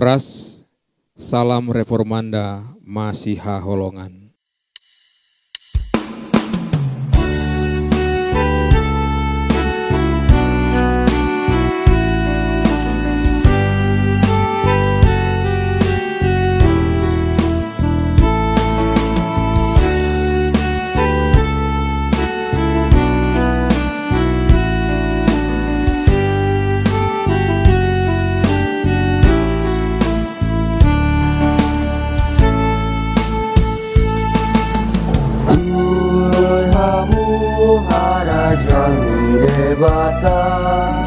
Horas, salam reformanda, Masiha Holongan. Bata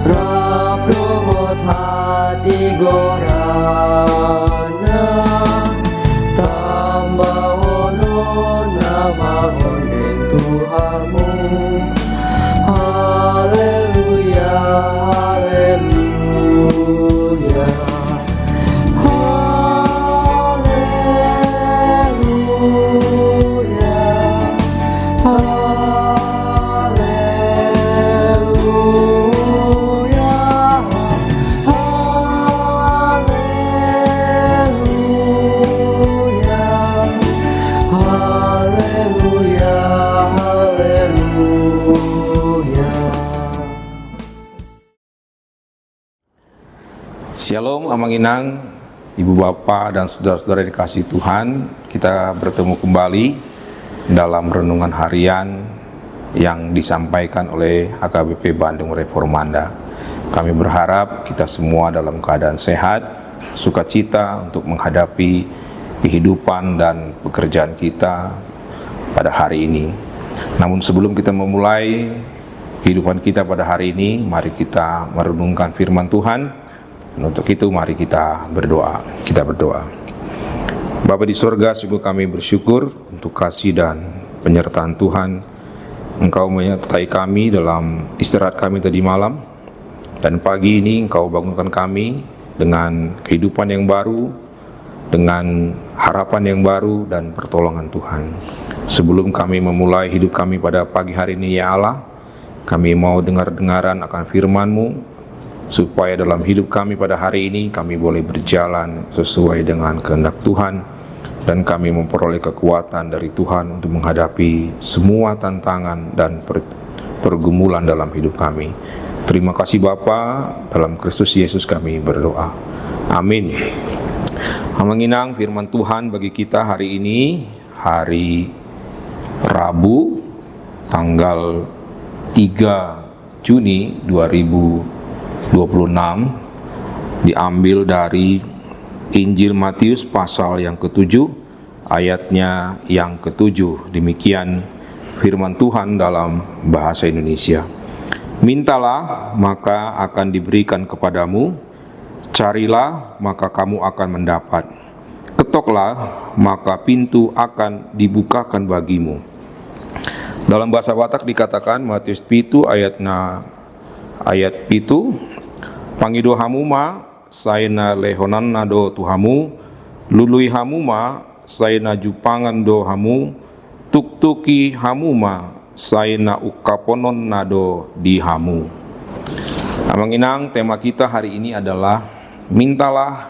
Raprohot hati gorana Tambahono nama ondeng Tuhanmu. Haleluya, haleluya, haleluya. Shalom Amanginang, Ibu Bapak dan saudara-saudara yang dikasihi Tuhan. Kita bertemu kembali dalam renungan harian yang disampaikan oleh HKBP Bandung Reformanda. Kami berharap kita semua dalam keadaan sehat, sukacita untuk menghadapi kehidupan dan pekerjaan kita pada hari ini. Namun sebelum kita memulai kehidupan kita pada hari ini, mari kita merenungkan firman Tuhan. Dan untuk itu mari kita berdoa. Kita berdoa. Bapa di surga, sungguh kami bersyukur untuk kasih dan penyertaan Tuhan. Engkau menyertai kami dalam istirahat kami tadi malam, dan pagi ini Engkau bangunkan kami dengan kehidupan yang baru, dengan harapan yang baru dan pertolongan Tuhan. Sebelum kami memulai hidup kami pada pagi hari ini, ya Allah, kami mau dengar-dengaran akan firman-Mu, supaya dalam hidup kami pada hari ini kami boleh berjalan sesuai dengan kehendak Tuhan, dan kami memperoleh kekuatan dari Tuhan untuk menghadapi semua tantangan dan pergumulan dalam hidup kami. Terima kasih Bapa, dalam Kristus Yesus kami berdoa. Amin. Menginang firman Tuhan bagi kita hari ini, hari Rabu, tanggal 3 Juni 2026, diambil dari Injil Matius pasal yang ke-7, ayatnya yang ke-7. Demikian firman Tuhan dalam bahasa Indonesia. Mintalah, maka akan diberikan kepadamu. Carilah, maka kamu akan mendapat. Ketoklah, maka pintu akan dibukakan bagimu. Dalam bahasa Batak dikatakan, Matius 7 ayat 7, Pangido hamuma saena lehonan nado tuhamu, lului hamuma saena jupangan do hamu, tuktuki hamuma saena ukaponon nado di hamu. Amanginang, tema kita hari ini adalah mintalah,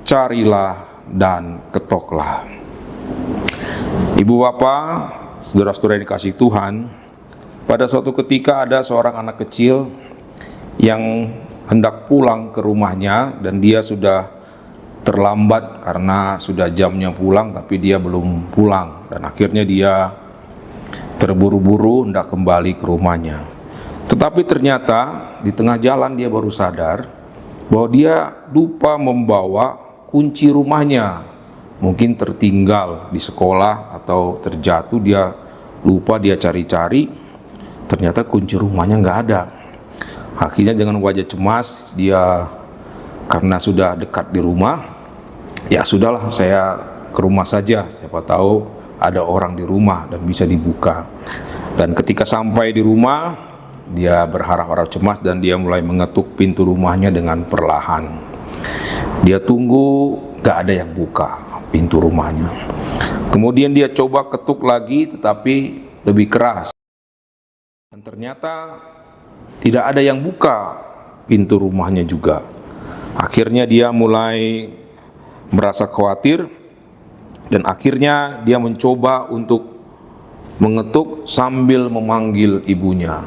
carilah, dan ketoklah. Ibu bapak, saudara-saudara yang dikasihi Tuhan, pada suatu ketika ada seorang anak kecil yang hendak pulang ke rumahnya, dan dia sudah terlambat karena sudah jamnya pulang, tapi dia belum pulang, dan akhirnya dia terburu-buru hendak kembali ke rumahnya. Tetapi ternyata di tengah jalan dia baru sadar bahwa dia lupa membawa kunci rumahnya. Mungkin tertinggal di sekolah atau terjatuh, dia lupa, dia cari-cari, ternyata kunci rumahnya nggak ada. Akhirnya dengan wajah cemas, dia karena sudah dekat di rumah, ya sudahlah, saya ke rumah saja, siapa tahu ada orang di rumah dan bisa dibuka. Dan ketika sampai di rumah, dia berharap-harap cemas dan dia mulai mengetuk pintu rumahnya dengan perlahan. Dia tunggu, gak ada yang buka pintu rumahnya. Kemudian dia coba ketuk lagi, tetapi lebih keras. Dan ternyata tidak ada yang buka pintu rumahnya juga. Akhirnya dia mulai merasa khawatir dan akhirnya dia mencoba untuk mengetuk sambil memanggil ibunya.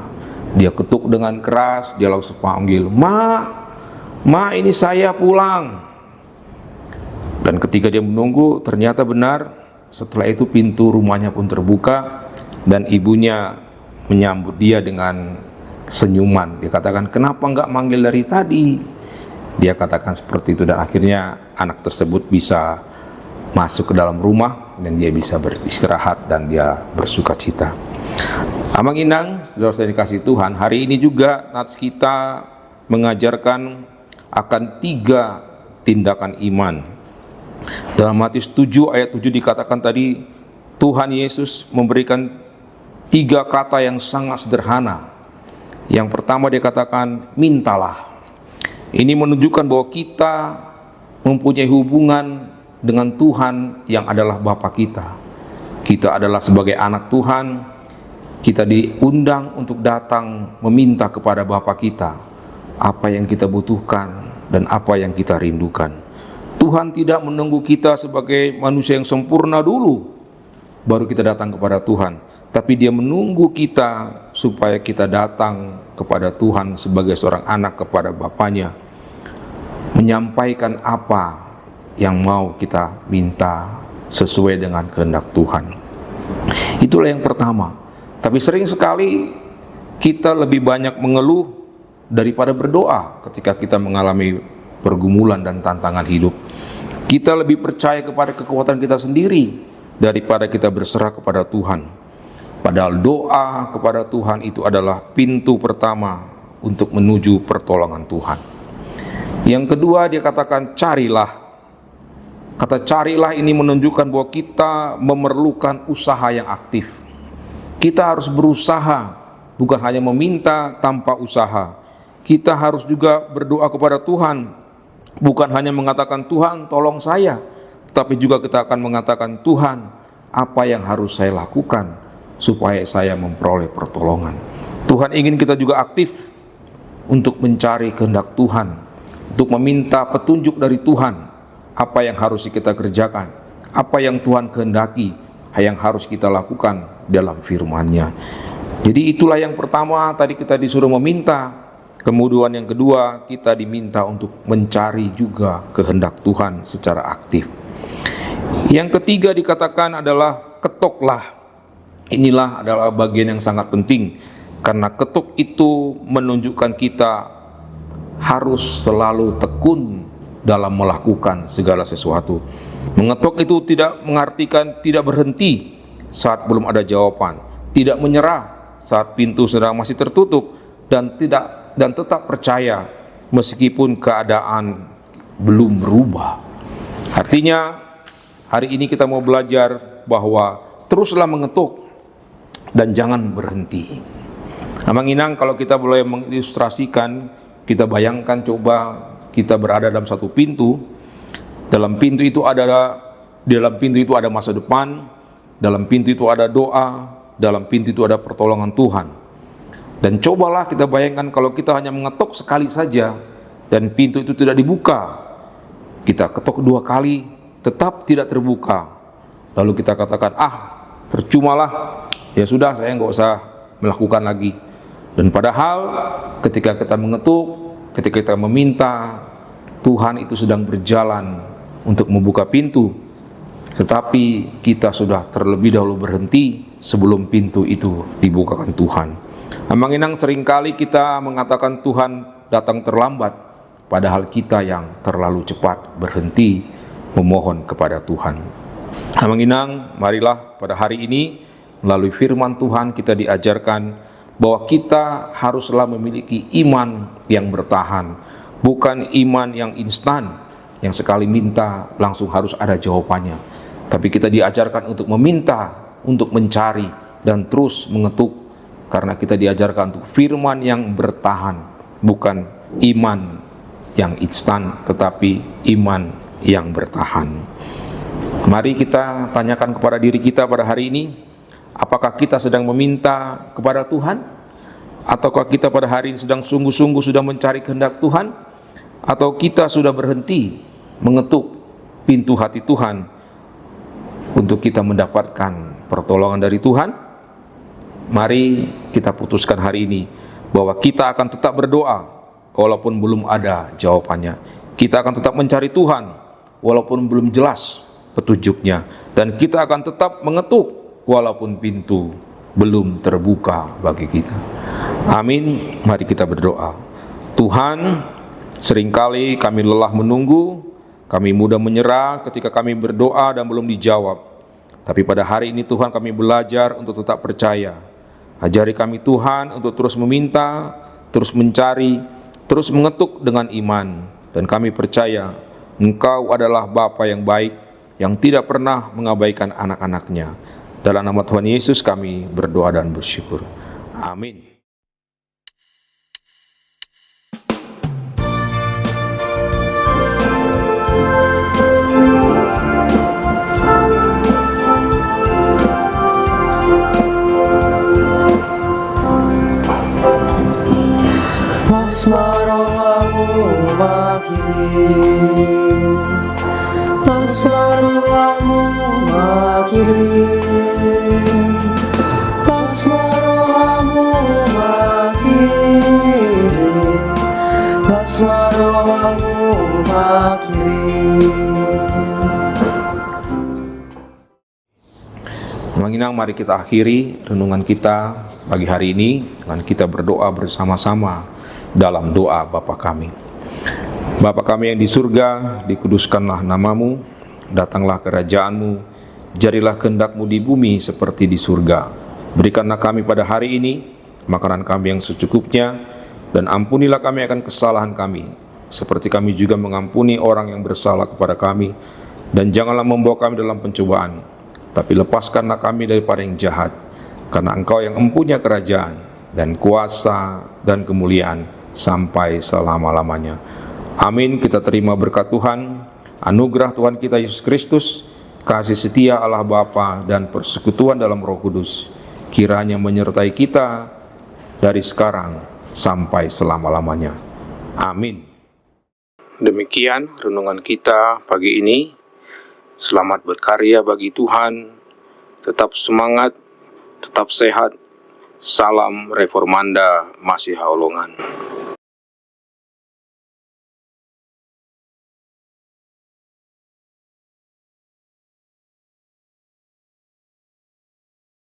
Dia ketuk dengan keras, dia langsung panggil, Ma, ini saya pulang. Dan ketika dia menunggu, ternyata benar, setelah itu pintu rumahnya pun terbuka dan ibunya menyambut dia dengan senyuman. Dia katakan, kenapa enggak manggil dari tadi? Dia katakan seperti itu dan akhirnya anak tersebut bisa masuk ke dalam rumah dan dia bisa beristirahat dan dia bersuka cita. Amang Inang, saudara-saudara dikasih Tuhan, hari ini juga nats kita mengajarkan akan 3 tindakan iman. Dalam Matius 7 ayat 7 dikatakan tadi, Tuhan Yesus memberikan 3 kata yang sangat sederhana. Yang pertama dia katakan, mintalah. Ini menunjukkan bahwa kita mempunyai hubungan dengan Tuhan yang adalah Bapa kita. Kita adalah sebagai anak Tuhan, kita diundang untuk datang meminta kepada Bapa kita apa yang kita butuhkan dan apa yang kita rindukan. Tuhan tidak menunggu kita sebagai manusia yang sempurna dulu baru kita datang kepada Tuhan, tapi Dia menunggu kita supaya kita datang kepada Tuhan sebagai seorang anak kepada Bapanya, menyampaikan apa yang mau kita minta sesuai dengan kehendak Tuhan. Itulah yang pertama. Tapi sering sekali kita lebih banyak mengeluh daripada berdoa ketika kita mengalami pergumulan dan tantangan hidup. Kita lebih percaya kepada kekuatan kita sendiri daripada kita berserah kepada Tuhan. Padahal doa kepada Tuhan itu adalah pintu pertama untuk menuju pertolongan Tuhan. Yang kedua dia katakan carilah. Kata carilah ini menunjukkan bahwa kita memerlukan usaha yang aktif. Kita harus berusaha, bukan hanya meminta tanpa usaha. Kita harus juga berdoa kepada Tuhan, bukan hanya mengatakan Tuhan tolong saya, tapi juga kita akan mengatakan Tuhan apa yang harus saya lakukan supaya saya memperoleh pertolongan. Tuhan ingin kita juga aktif untuk mencari kehendak Tuhan, untuk meminta petunjuk dari Tuhan. Apa yang harus kita kerjakan, apa yang Tuhan kehendaki, yang harus kita lakukan dalam firman-Nya. Jadi itulah yang pertama, tadi kita disuruh meminta. Kemudian yang kedua, kita diminta untuk mencari juga kehendak Tuhan secara aktif. Yang ketiga dikatakan adalah ketoklah. Inilah adalah bagian yang sangat penting, karena ketuk itu menunjukkan kita harus selalu tekun dalam melakukan segala sesuatu. Mengetuk itu tidak mengartikan tidak berhenti saat belum ada jawaban, tidak menyerah saat pintu sedang masih tertutup, dan tetap percaya meskipun keadaan belum berubah. Artinya hari ini kita mau belajar bahwa teruslah mengetuk dan jangan berhenti. Amang Inang, kalau kita boleh mengilustrasikan, kita bayangkan coba kita berada dalam satu pintu. Dalam pintu itu ada masa depan, dalam pintu itu ada doa, dalam pintu itu ada pertolongan Tuhan. Dan cobalah kita bayangkan kalau kita hanya mengetuk sekali saja dan pintu itu tidak dibuka. Kita ketuk 2 kali tetap tidak terbuka. Lalu kita katakan, percumalah, ya sudah saya nggak usah melakukan lagi. Dan padahal ketika kita mengetuk, ketika kita meminta, Tuhan itu sedang berjalan untuk membuka pintu, tetapi kita sudah terlebih dahulu berhenti sebelum pintu itu dibukakan Tuhan. Amang Inang, seringkali kita mengatakan Tuhan datang terlambat, padahal kita yang terlalu cepat berhenti memohon kepada Tuhan. Amang Inang, marilah pada hari ini melalui firman Tuhan kita diajarkan bahwa kita haruslah memiliki iman yang bertahan, bukan iman yang instan, yang sekali minta langsung harus ada jawabannya. Tapi kita diajarkan untuk meminta, untuk mencari, dan terus mengetuk, karena kita diajarkan untuk firman yang bertahan, bukan iman yang instan, tetapi iman yang bertahan. Mari kita tanyakan kepada diri kita pada hari ini, apakah kita sedang meminta kepada Tuhan? Ataukah kita pada hari ini sedang sungguh-sungguh sudah mencari kehendak Tuhan? Atau kita sudah berhenti mengetuk pintu hati Tuhan untuk kita mendapatkan pertolongan dari Tuhan? Mari kita putuskan hari ini bahwa kita akan tetap berdoa walaupun belum ada jawabannya. Kita akan tetap mencari Tuhan walaupun belum jelas petunjuknya, dan kita akan tetap mengetuk walaupun pintu belum terbuka bagi kita. Amin. Mari kita berdoa. Tuhan, seringkali kami lelah menunggu, kami mudah menyerah ketika kami berdoa dan belum dijawab. Tapi pada hari ini Tuhan, kami belajar untuk tetap percaya. Ajari kami Tuhan untuk terus meminta, terus mencari, terus mengetuk dengan iman. Dan kami percaya Engkau adalah Bapa yang baik, yang tidak pernah mengabaikan anak-anaknya. Dalam nama Tuhan Yesus kami berdoa dan bersyukur. Amin. Asmaramu makin, asmaramu makin, asmaramu makin, asmaramu makin. Menginang, mari kita akhiri renungan kita pagi hari ini dengan kita berdoa bersama-sama dalam doa Bapa kami. Bapa kami yang di surga, dikuduskanlah namamu, datanglah kerajaan-Mu, jadilah kehendak-Mu di bumi seperti di surga. Berikanlah kami pada hari ini makanan kami yang secukupnya, dan ampunilah kami akan kesalahan kami, seperti kami juga mengampuni orang yang bersalah kepada kami. Dan janganlah membawa kami dalam pencobaan, tapi lepaskanlah kami daripada yang jahat, karena Engkau yang empunya kerajaan dan kuasa dan kemuliaan sampai selama-lamanya. Amin. Kita terima berkat Tuhan, anugerah Tuhan kita Yesus Kristus, kasih setia Allah Bapa, dan persekutuan dalam Roh Kudus kiranya menyertai kita dari sekarang sampai selama-lamanya. Amin. Demikian renungan kita pagi ini. Selamat berkarya bagi Tuhan, tetap semangat, tetap sehat. Salam Reformanda Masiha Holongan.